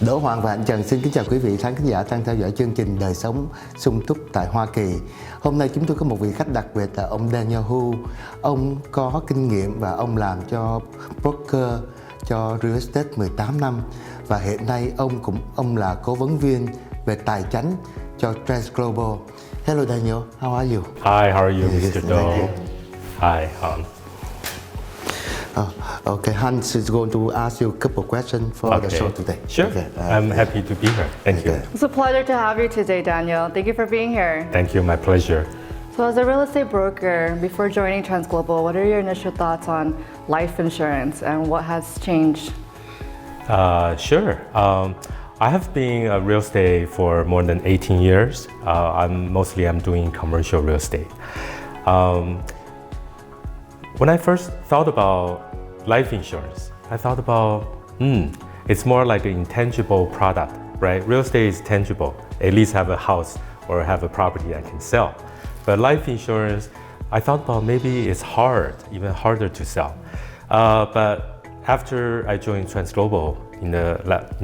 Đỗ Hoàng và Hạnh Trần xin kính chào quý vị khán giả đang theo dõi chương trình Đời sống sung túc tại Hoa Kỳ. Hôm nay chúng tôi có một vị khách đặc biệt là ông Daniel Hu. Ông có kinh nghiệm và ông làm cho broker cho real estate 18 năm và hiện nay ông là cố vấn viên về tài chính cho TransGlobal. Hello Daniel, how are you? Hi, how are you, Mr. Do? Hi. Okay, Hans is going to ask you a couple of questions for the show today. Sure. Okay. I'm happy to be here. Thank you. It's a pleasure to have you today, Daniel. Thank you for being here. Thank you. My pleasure. So as a real estate broker, before joining TransGlobal, what are your initial thoughts on life insurance and what has changed? Sure. I have been a real estate for more than 18 years. I'm doing commercial real estate. When I first thought about life insurance, I thought about, it's more like an intangible product, right? Real estate is tangible, at least have a house or have a property I can sell. But life insurance, I thought about maybe it's even harder to sell. But after I joined TransGlobal in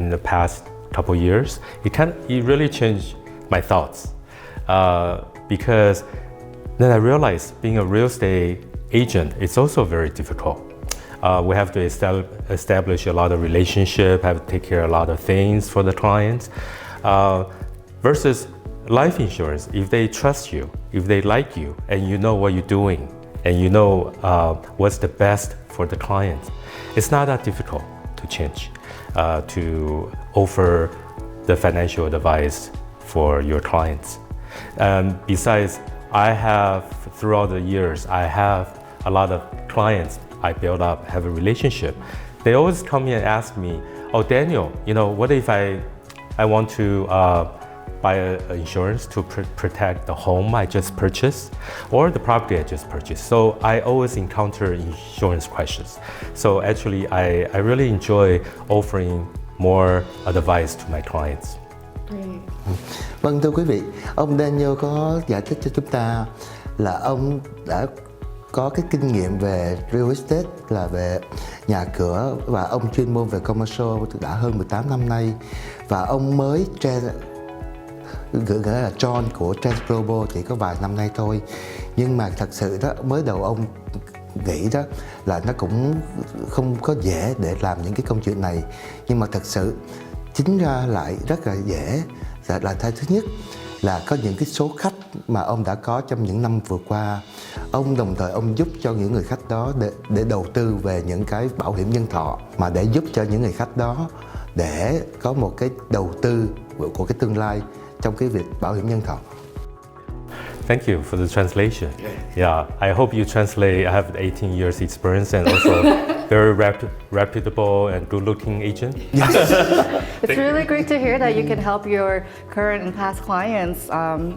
the past couple years, it really changed my thoughts. Because then I realized being a real estate agent, it's also very difficult. We have to establish a lot of relationship, have to take care of a lot of things for the clients. Versus life insurance, if they trust you, if they like you, and you know what you're doing, and you know what's the best for the clients, it's not that difficult to change, to offer the financial advice for your clients. Besides, throughout the years, I have a lot of clients I built up, have a relationship. They always come in and ask me, oh, Daniel, what if I want to buy insurance to protect the home I just purchased or the property I just purchased? So I always encounter insurance questions. So actually, I really enjoy offering more advice to my clients. Vâng, thưa quý vị, ông Daniel có giải thích cho chúng ta là ông đã có cái kinh nghiệm về real estate, là về nhà cửa, và ông chuyên môn về commercial đã hơn 18 năm nay, và ông mới gọi là John của TransGlobal chỉ có vài năm nay thôi. Nhưng mà thật sự đó, mới đầu ông nghĩ đó là nó cũng không có dễ để làm những cái công chuyện này, nhưng mà thật sự chính ra lại rất là dễ. Là thứ nhất là có những cái số khách mà ông đã có trong những năm vừa qua, ông đồng thời ông giúp cho những người khách đó để đầu tư về những cái bảo hiểm nhân thọ, mà để giúp cho những người khách đó để có một cái đầu tư của cái tương lai trong cái việc bảo hiểm nhân thọ. Thank you for the translation. Yeah, I hope you translate. I have 18 years experience and also very reputable and good-looking agent. Yes. It's really great to hear that you can help your current and past clients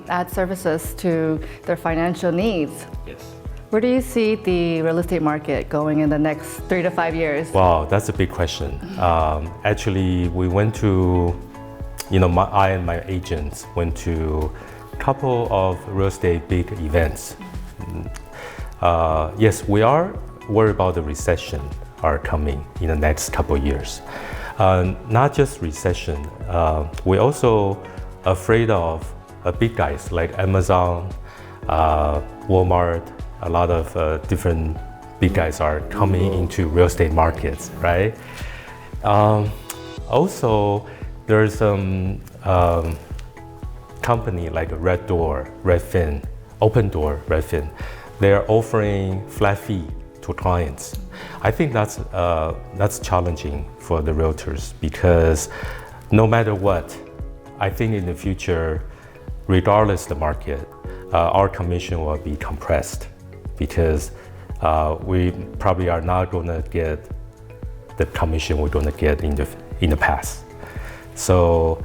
add services to their financial needs. Yes. Where do you see the real estate market going in the next 3 to 5 years? Wow, that's a big question. Actually, we went to, I and my agents went to couple of real estate big events. Yes, we are worried about the recession are coming in the next couple of years. Not just recession, we're also afraid of big guys like Amazon, Walmart. A lot of different big guys are coming into real estate markets, right? Also, there's some company like Redfin, Open Door, Redfin. They're offering flat fee to clients. I think that's challenging for the realtors, because no matter what, I think in the future, regardless of the market, our commission will be compressed, because we probably are not going to get the commission we're going to get in the past. So.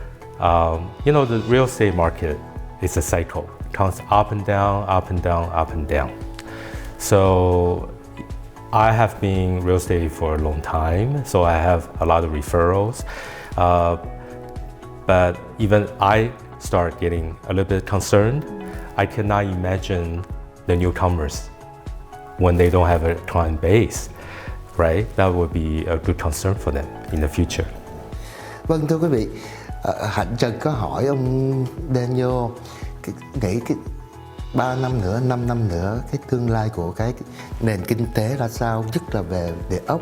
The real estate market is a cycle. It comes up and down, up and down, up and down. So I have been in real estate for a long time, so I have a lot of referrals. But even I start getting a little bit concerned. I cannot imagine the newcomers when they don't have a client base, right? That would be a good concern for them in the future. Vâng, thưa quý vị, Hạnh Trần có hỏi ông Daniel nghĩ 3 năm nữa, 5 năm nữa cái tương lai của cái nền kinh tế ra sao, nhất là về địa ốc.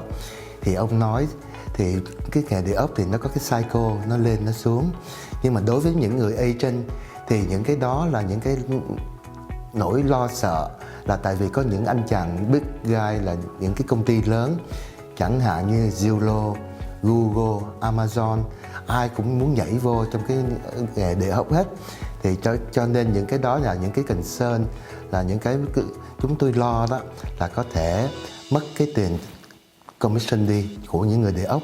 Thì ông nói thì cái nghề địa ốc thì nó có cái cycle, nó lên nó xuống. Nhưng mà đối với những người agent thì những cái đó là những cái nỗi lo sợ, là tại vì có những anh chàng big guy là những cái công ty lớn chẳng hạn như Zillow, Google, Amazon, ai cũng muốn nhảy vô trong cái nghề địa ốc hết. Thì cho nên những cái đó là những cái concern, là những cái chúng tôi lo đó là có thể mất cái tiền commission đi của những người địa ốc.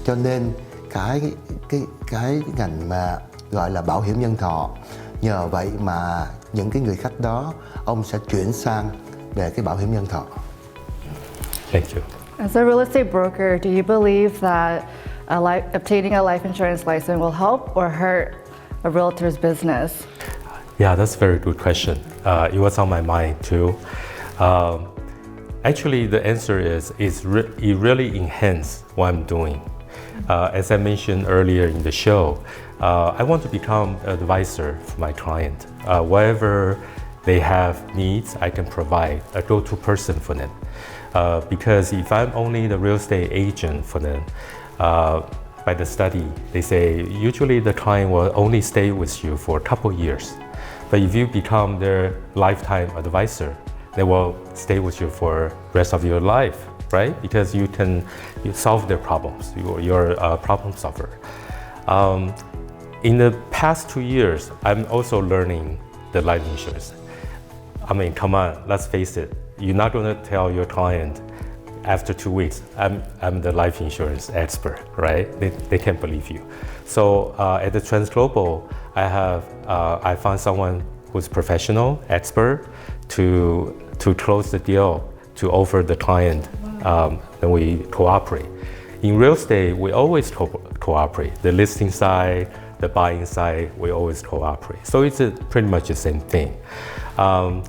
Cho nên cái ngành mà gọi là bảo hiểm nhân thọ, nhờ vậy mà những cái người khách đó ông sẽ chuyển sang về cái bảo hiểm nhân thọ. Thank you. As a real estate broker, do you believe that obtaining a life insurance license will help or hurt a realtor's business? Yeah, that's a very good question. It was on my mind too. Actually, the answer is it really enhances what I'm doing. As I mentioned earlier in the show, I want to become an advisor for my client. Whatever they have needs, I can provide a go-to person for them. Because if I'm only the real estate agent for them, by the study, they say usually the client will only stay with you for a couple years. But if you become their lifetime advisor, they will stay with you for the rest of your life, right? Because you solve their problems. You're a problem solver. In the past 2 years, I'm also learning the life insurance. I mean, come on, let's face it. You're not going to tell your client after 2 weeks, I'm the life insurance expert, right? They can't believe you. So at the TransGlobal, I found someone who's professional, expert, to close the deal, to offer the client, then we cooperate. In real estate, we always cooperate. The listing side, the buying side, we always cooperate. So it's pretty much the same thing. I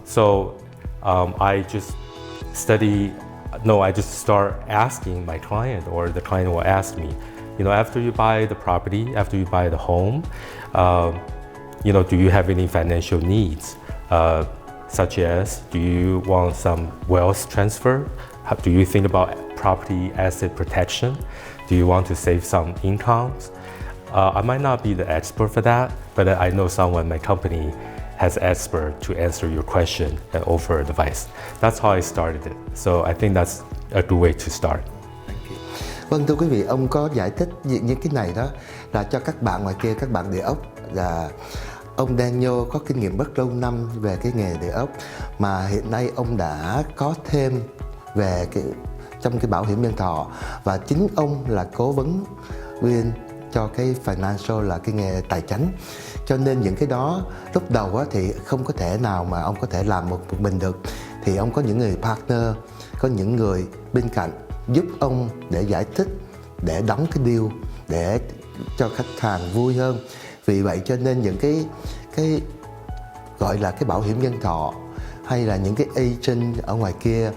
just start asking my client, or the client will ask me, after you buy the property, after you buy the home, do you have any financial needs? Such as, do you want some wealth transfer? Do you think about property asset protection? Do you want to save some incomes? I might not be the expert for that, but I know someone in my company has expert to answer your question and offer advice. That's how I started it. So I think that's a good way to start. Vâng, thưa quý vị, ông có giải thích những cái này đó là cho các bạn ngoài kia, các bạn địa ốc, là ông Daniel có kinh nghiệm rất lâu năm về cái nghề địa ốc, mà hiện nay ông đã có thêm về trong cái bảo hiểm nhân thọ, và chính ông là cố vấn viên cho cái financial, là cái nghề tài chính. Cho nên những cái đó lúc đầu thì không có thể nào mà ông có thể làm một mình được, thì ông có những người partner, có những người bên cạnh giúp ông để giải thích, để đóng cái deal, để cho khách hàng vui hơn. Vì vậy cho nên những cái gọi là cái bảo hiểm nhân thọ, hay là những cái agent ở ngoài kia,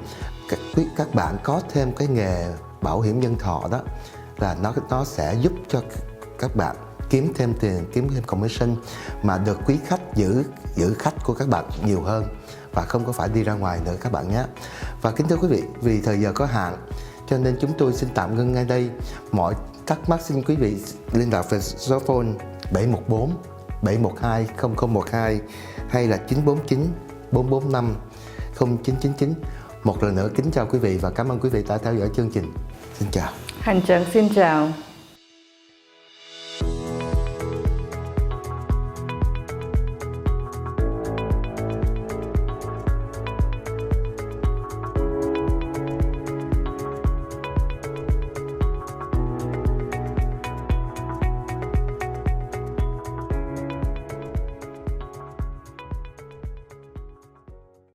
các bạn có thêm cái nghề bảo hiểm nhân thọ đó, là nó sẽ giúp cho các bạn kiếm thêm tiền, kiếm thêm commission, mà được quý khách giữ khách của các bạn nhiều hơn, và không có phải đi ra ngoài nữa các bạn nhé. Và kính thưa quý vị, vì thời giờ có hạn cho nên chúng tôi xin tạm ngưng ngay đây. Mọi thắc mắc xin quý vị liên lạc về số phone 714 712 0012 hay là 949 445 0999. Một lần nữa kính chào quý vị và cảm ơn quý vị đã theo dõi chương trình. Xin chào. Hạnh Trần xin chào.